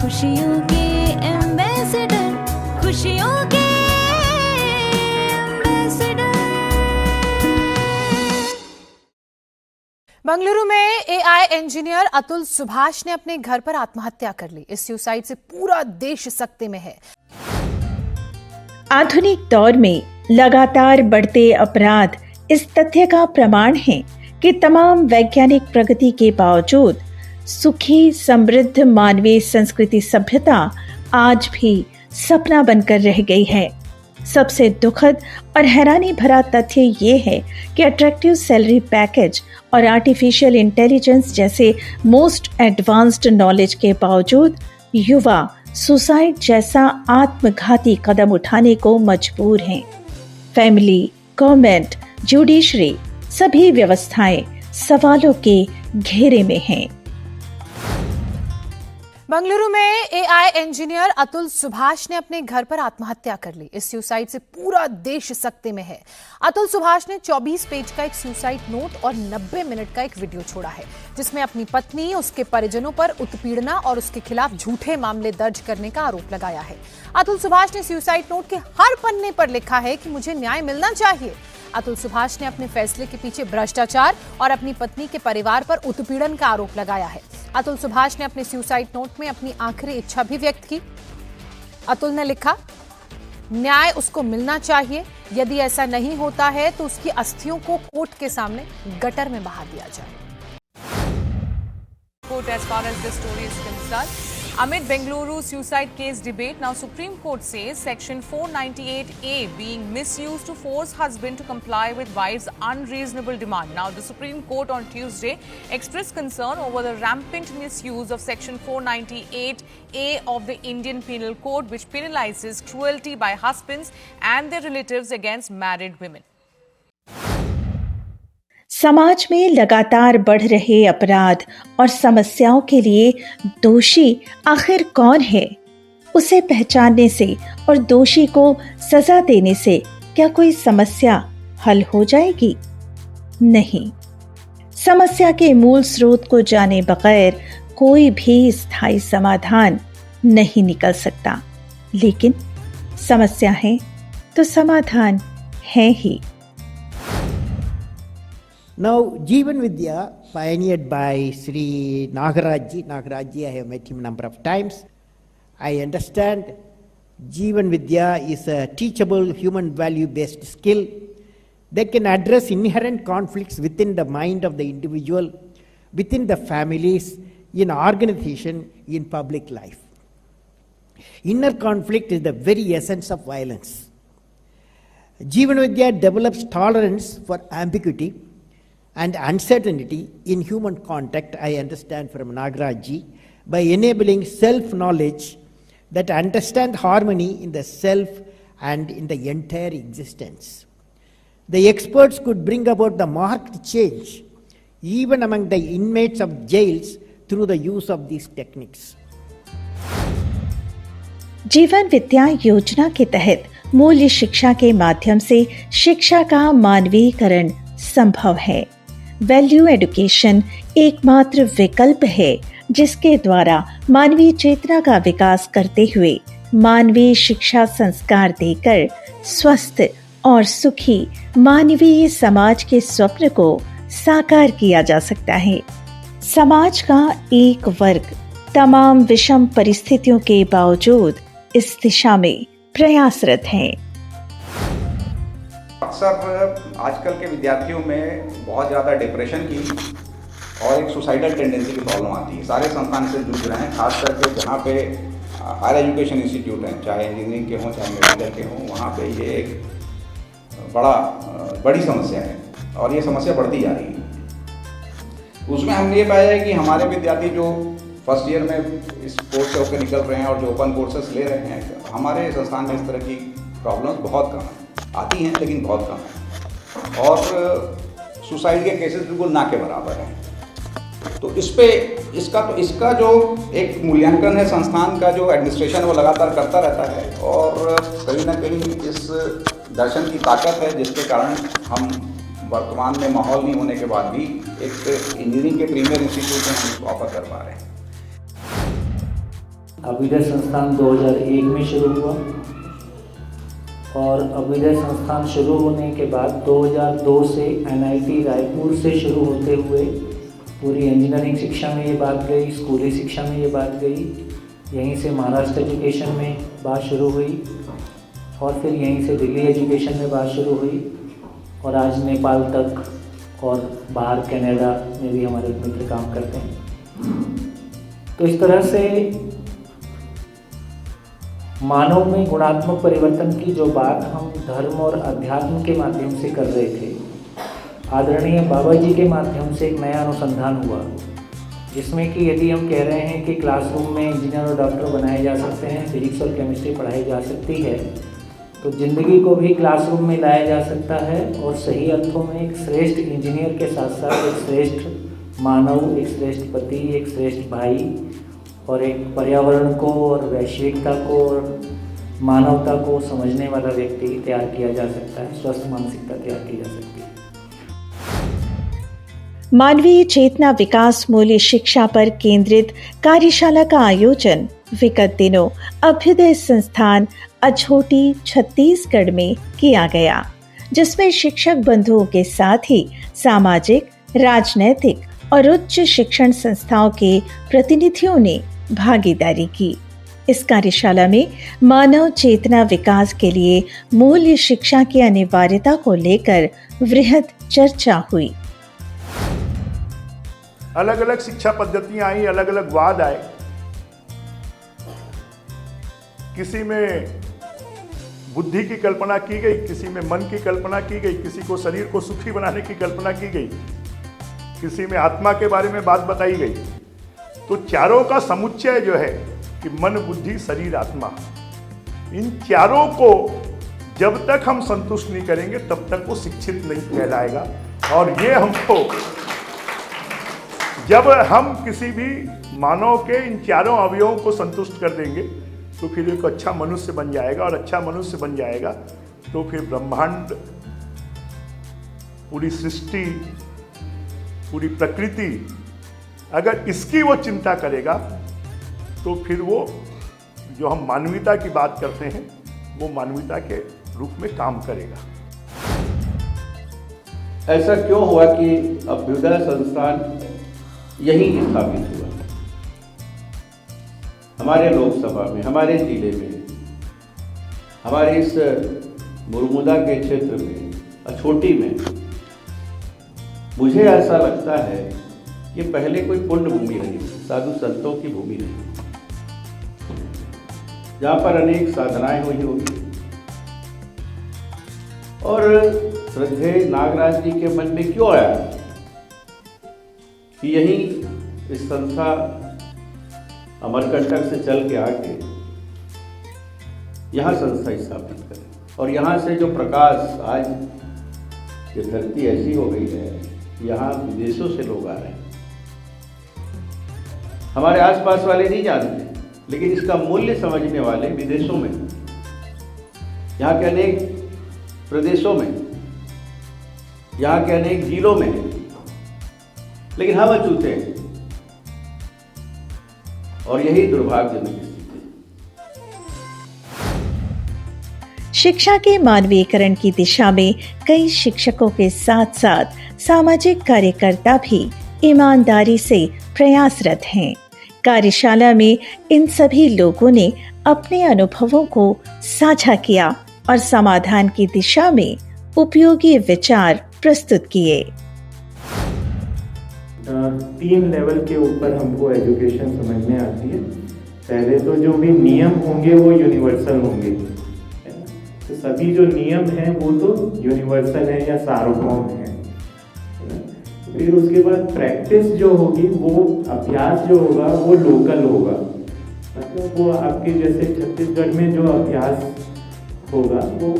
खुशियों के एम्बेसडर, खुशियों के एम्बेसडर। बंगलुरु में एआई इंजीनियर अतुल सुभाष ने अपने घर पर आत्महत्या कर ली। इस सुसाइड से पूरा देश सकते में है। आधुनिक दौर में लगातार बढ़ते अपराध इस तथ्य का प्रमाण है कि तमाम वैज्ञानिक प्रगति के बावजूद सुखी समृद्ध मानवीय संस्कृति सभ्यता आज भी सपना बनकर रह गई है। सबसे दुखद और हैरानी भरा तथ्य ये है कि अट्रैक्टिव सैलरी पैकेज और आर्टिफिशियल इंटेलिजेंस जैसे मोस्ट एडवांस्ड नॉलेज के बावजूद युवा सुसाइड जैसा आत्मघाती कदम उठाने को मजबूर हैं। फैमिली, गवर्नमेंट, जुडिशरी सभी व्यवस्थाएं सवालों के घेरे में हैं। बंगलुरु में एआई इंजीनियर अतुल सुभाष ने अपने घर पर आत्महत्या कर ली। इस सुसाइड से पूरा देश सकते में है। अतुल सुभाष ने 24 पेज का एक सुसाइड नोट और 90 मिनट का एक वीडियो छोड़ा है, जिसमें अपनी पत्नी, उसके परिजनों पर उत्पीड़ना और उसके खिलाफ झूठे मामले दर्ज करने का आरोप लगाया है। अतुल सुभाष ने सुसाइड नोट के हर पन्ने पर लिखा है कि मुझे न्याय मिलना चाहिए। अतुल सुभाष ने अपने फैसले के पीछे भ्रष्टाचार और अपनी पत्नी के परिवार पर उत्पीड़न का आरोप लगाया है। अतुल सुभाष ने अपने सुसाइड नोट में अपनी आखिरी इच्छा भी व्यक्त की। अतुल ने लिखा, न्याय उसको मिलना चाहिए। यदि ऐसा नहीं होता है तो उसकी अस्थियों को कोर्ट के सामने गटर में बहा दिया जाए। Court as far as this story is concerned. Amid Bengaluru suicide case debate, now Supreme Court says Section 498A being misused to force husband to comply with wife's unreasonable demand. Now the Supreme Court on Tuesday expressed concern over the rampant misuse of Section 498A of the Indian Penal Code, which penalizes cruelty by husbands and their relatives against married women. समाज में लगातार बढ़ रहे अपराध और समस्याओं के लिए दोषी आखिर कौन है? उसे पहचानने से और दोषी को सजा देने से क्या कोई समस्या हल हो जाएगी? नहीं। समस्या के मूल स्रोत को जाने बगैर कोई भी स्थायी समाधान नहीं निकल सकता। लेकिन समस्या है तो समाधान है ही। Now, Jeevan Vidya, pioneered by Sri Nagaraj ji, I have met him a number of times. I understand Jeevan Vidya is a teachable human value-based skill that can address inherent conflicts within the mind of the individual, within the families, in organization, in public life. Inner conflict is the very essence of violence. Jeevan Vidya develops tolerance for ambiguity and uncertainty in human contact, I understand from Nagaraj ji, by enabling self-knowledge that understand harmony in the self and in the entire existence. The experts could bring about the marked change even among the inmates of jails through the use of these techniques. जीवन विद्या योजना के तहत मूल्य शिक्षा के माध्यम से शिक्षा का मानवीकरण संभव है। वैल्यू एजुकेशन एकमात्र विकल्प है जिसके द्वारा मानवीय चेतना का विकास करते हुए मानवीय शिक्षा संस्कार देकर स्वस्थ और सुखी मानवीय समाज के स्वप्न को साकार किया जा सकता है। समाज का एक वर्ग तमाम विषम परिस्थितियों के बावजूद इस दिशा में प्रयासरत है। अक्सर आजकल के विद्यार्थियों में बहुत ज़्यादा डिप्रेशन की और एक सुसाइडल टेंडेंसी की प्रॉब्लम आती है। सारे संस्थान से जुड़ रहे हैं, खास करके जहाँ पे हायर एजुकेशन इंस्टीट्यूट हैं, चाहे इंजीनियरिंग के हों चाहे मेडिकल के हों, वहाँ पे ये एक बड़ी समस्या है और ये समस्या बढ़ती जा रही है। उसमें हमने ये पाया है कि हमारे विद्यार्थी जो फर्स्ट ईयर में इस कोर्स से होकर निकल रहे हैं और जो ओपन कोर्सेस ले रहे हैं, हमारे संस्थान में इस तरह की प्रॉब्लम्स बहुत कम हैं, आती हैं लेकिन बहुत कम है और सुसाइड के केसेस बिल्कुल ना के बराबर हैं। तो इसका जो एक मूल्यांकन है संस्थान का, जो एडमिनिस्ट्रेशन वो लगातार करता रहता है और कहीं ना कहीं इस दर्शन की ताकत है जिसके कारण हम वर्तमान में माहौल नहीं होने के बाद भी एक इंजीनियरिंग के प्रीमियर इंस्टीट्यूट में हम ऑफर कर पा रहे हैं। अभ्युदय संस्थान 2001 में शुरू हुआ और अभ्युदय संस्थान शुरू होने के बाद 2002 से NIT रायपुर से शुरू होते हुए पूरी इंजीनियरिंग शिक्षा में ये बात गई, स्कूली शिक्षा में ये बात गई, यहीं से महाराष्ट्र एजुकेशन में बात शुरू हुई और फिर यहीं से दिल्ली एजुकेशन में बात शुरू हुई और आज नेपाल तक और बाहर कनाडा में भी हमारे मित्र काम करते हैं। तो इस तरह से मानव में गुणात्मक परिवर्तन की जो बात हम धर्म और अध्यात्म के माध्यम से कर रहे थे, आदरणीय बाबा जी के माध्यम से एक नया अनुसंधान हुआ, जिसमें कि यदि हम कह रहे हैं कि क्लासरूम में इंजीनियर और डॉक्टर बनाए जा सकते हैं, फिजिक्स और केमिस्ट्री पढ़ाई जा सकती है, तो ज़िंदगी को भी क्लासरूम में लाया जा सकता है और सही अर्थों में एक श्रेष्ठ इंजीनियर के साथ साथ एक श्रेष्ठ मानव, एक श्रेष्ठ पति, एक श्रेष्ठ भाई और एक पर्यावरण को और वैश्विकता को और मानवता को समझने वाला व्यक्ति तैयार किया जा सकता है, स्वस्थ मानसिकता तैयार की जा सकती है। मानवीय चेतना विकास मूल्य शिक्षा पर केंद्रित कार्यशाला का आयोजन विगत दिनों अभ्युदय संस्थान अछोटी छत्तीसगढ़ में किया गया, जिसमें शिक्षक बंधुओं के साथ ही सामाजिक, राजनैतिक और उच्च शिक्षण संस्थाओं के प्रतिनिधियों ने भागीदारी की। इस कार्यशाला में मानव चेतना विकास के लिए मूल्य शिक्षा की अनिवार्यता को लेकर वृहद चर्चा हुई। अलग अलग शिक्षा पद्धतियां आई, अलग अलग वाद आए। किसी में बुद्धि की कल्पना की गई, किसी में मन की कल्पना की गई, किसी को शरीर को सुखी बनाने की कल्पना की गई, किसी में आत्मा के बारे में बात बताई गई। तो चारों का समुच्चय जो है कि मन, बुद्धि, शरीर, आत्मा, इन चारों को जब तक हम संतुष्ट नहीं करेंगे तब तक वो शिक्षित नहीं कहलाएगा। और ये हमको, जब हम किसी भी मानव के इन चारों अवयवों को संतुष्ट कर देंगे तो फिर एक अच्छा मनुष्य बन जाएगा, और अच्छा मनुष्य बन जाएगा तो फिर ब्रह्मांड, पूरी सृष्टि, पूरी प्रकृति, अगर इसकी वो चिंता करेगा तो फिर वो जो हम मानवीयता की बात करते हैं वो मानवीयता के रूप में काम करेगा। ऐसा क्यों हुआ कि अभ्युदय संस्थान यहीं स्थापित हुआ? हमारे लोकसभा में, हमारे जिले में, हमारे इस मुरमुदा के क्षेत्र में, अछोटी में, मुझे ऐसा लगता है कि पहले कोई पुण्य भूमि रही, साधु संतों की भूमि रही, जहाँ पर अनेक साधनाएं हुई होगी। और श्रद्धेय नागराज जी के मन में क्यों आया कि यही इस संस्था अमरकंटक से चल के आके यहाँ संस्था स्थापित करें। और यहाँ से जो प्रकाश, आज ये धरती ऐसी हो गई है, यहाँ विदेशों से लोग आ रहे हैं, हमारे आसपास वाले नहीं जानते, लेकिन इसका मूल्य समझने वाले विदेशों में, यहाँ के अनेक प्रदेशों में, यहाँ के अनेक जिलों में, लेकिन हम अछूते हैं। और यही दुर्भाग्यजनक स्थिति है। शिक्षा के मानवीकरण की दिशा में कई शिक्षकों के साथ साथ सामाजिक कार्यकर्ता भी ईमानदारी से प्रयासरत हैं। कार्यशाला में इन सभी लोगों ने अपने अनुभवों को साझा किया और समाधान की दिशा में उपयोगी विचार प्रस्तुत किए। 3 लेवल के ऊपर हमको एजुकेशन समझ में आती है। पहले तो जो भी नियम होंगे वो यूनिवर्सल होंगे, तो सभी जो नियम हैं वो तो यूनिवर्सल है या सार्वभौम है। फिर उसके बाद प्रैक्टिस जो होगी, वो अभ्यास जो होगा वो लोकल होगा, मतलब वो आपके जैसे छत्तीसगढ़ में जो अभ्यास होगा वो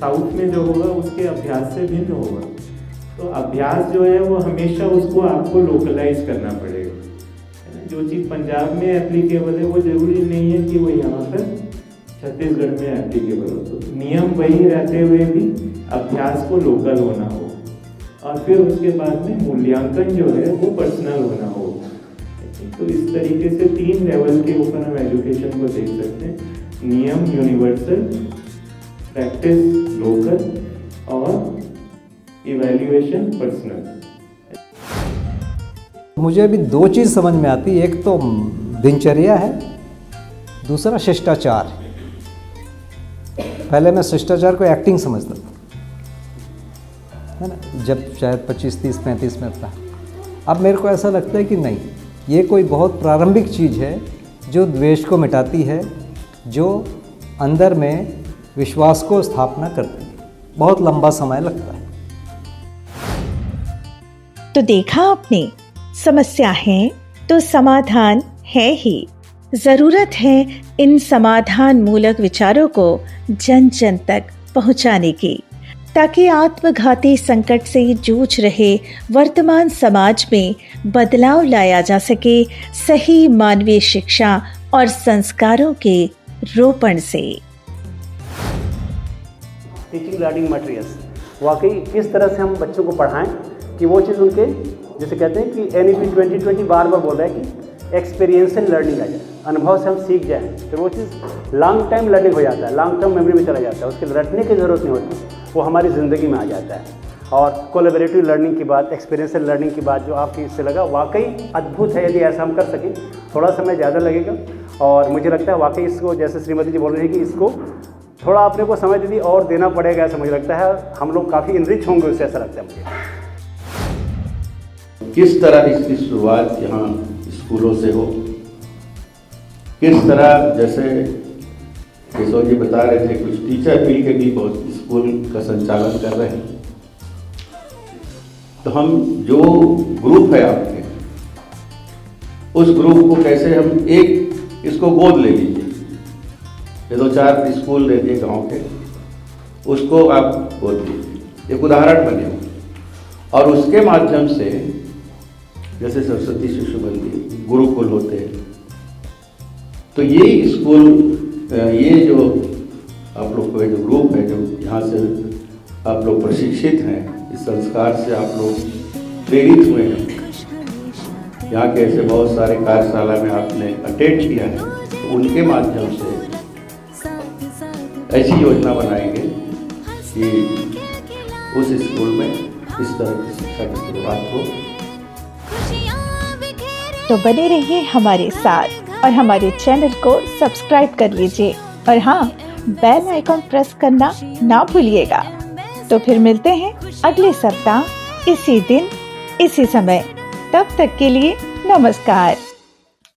साउथ में जो होगा उसके अभ्यास से भिन्न होगा। तो अभ्यास जो है वो हमेशा उसको आपको लोकलाइज करना पड़ेगा। जो चीज़ पंजाब में एप्लीकेबल है वो ज़रूरी नहीं है कि वो यहाँ पर छत्तीसगढ़ में एप्लीकेबल हो। तो नियम वही रहते हुए भी अभ्यास को लोकल होना हो, और फिर उसके बाद में मूल्यांकन जो है वो पर्सनल होना हो। तो इस तरीके से 3 लेवल के ऊपर हम एजुकेशन को देख सकते हैं, नियम यूनिवर्सल, प्रैक्टिस लोकल और इवैल्यूएशन पर्सनल। मुझे अभी 2 चीज़ समझ में आती, एक तो दिनचर्या है, दूसरा शिष्टाचार। पहले मैं शिष्टाचार को एक्टिंग समझता था, है ना, जब शायद 25, 30, 35 में था। अब मेरे को ऐसा लगता है कि नहीं, ये कोई बहुत प्रारंभिक चीज़ है जो द्वेष को मिटाती है, जो अंदर में विश्वास को स्थापना करती है। बहुत लंबा समय लगता है। तो देखा आपने, समस्या है तो समाधान है ही। जरूरत है इन समाधान मूलक विचारों को जन जन तक पहुंचाने की, ताकि आत्मघाती संकट से जूझ रहे वर्तमान समाज में बदलाव लाया जा सके, सही मानवीय शिक्षा और संस्कारों के रोपण से। टीचिंग लर्निंग मटेरियल्स वाकई किस तरह से हम बच्चों को पढ़ाएं कि वो चीज़ उनके, जैसे कहते हैं कि NEP 2020 बार बार बोल रहा है कि एक्सपीरियंशियल लर्निंग आ जाए, अनुभव से हम सीख जाएं, फिर वो चीज़ लॉन्ग टाइम लर्निंग हो जाता है, लॉन्ग टर्म मेमोरी में चला जाता है, उसके रटने की ज़रूरत नहीं होती, वो हमारी ज़िंदगी में आ जाता है। और कोलैबोरेटिव लर्निंग की बात, एक्सपीरियंशियल लर्निंग की बात जो आपकी इससे लगा, वाकई अद्भुत है। यदि ऐसा हम कर सकें, थोड़ा समय ज़्यादा लगेगा और मुझे लगता है वाकई इसको, जैसे श्रीमती जी बोल रही है कि इसको थोड़ा अपने को समय दीदी और देना पड़ेगा, ऐसा मुझे लगता है। हम लोग काफ़ी इनरिच होंगे उससे, ऐसा लगता है मुझे। किस तरह इसकी शुरुआत यहाँ स्कूलों से हो, किस तरह, जैसे केशव जी बता रहे थे, कुछ टीचर मिल के भी बहुत स्कूल का संचालन कर रहे हैं। तो हम जो ग्रुप है आपके, उस ग्रुप को कैसे हम एक इसको गोद ले लीजिए, ये 2-4 स्कूल दे दिए गाँव के, उसको आप गोद लीजिए, एक उदाहरण बने हो। और उसके माध्यम से जैसे सरस्वती शिशु मंदिर, गुरुकुल होते हैं, तो ये स्कूल, ये जो आप लोग का जो ग्रुप है, जो यहाँ से आप लोग प्रशिक्षित हैं, इस संस्कार से आप लोग प्रेरित हुए हैं, यहाँ के ऐसे बहुत सारे कार्यशाला में आपने अटेंड किया है, तो उनके माध्यम से ऐसी योजना बनाएंगे कि उस स्कूल में इस तरह की शिक्षा की शुरुआत हो। तो बने रहिए हमारे साथ और हमारे चैनल को सब्सक्राइब कर लीजिए, और हाँ, बेल आइकॉन प्रेस करना ना भूलिएगा। तो फिर मिलते हैं अगले सप्ताह इसी दिन इसी समय। तब तक के लिए नमस्कार।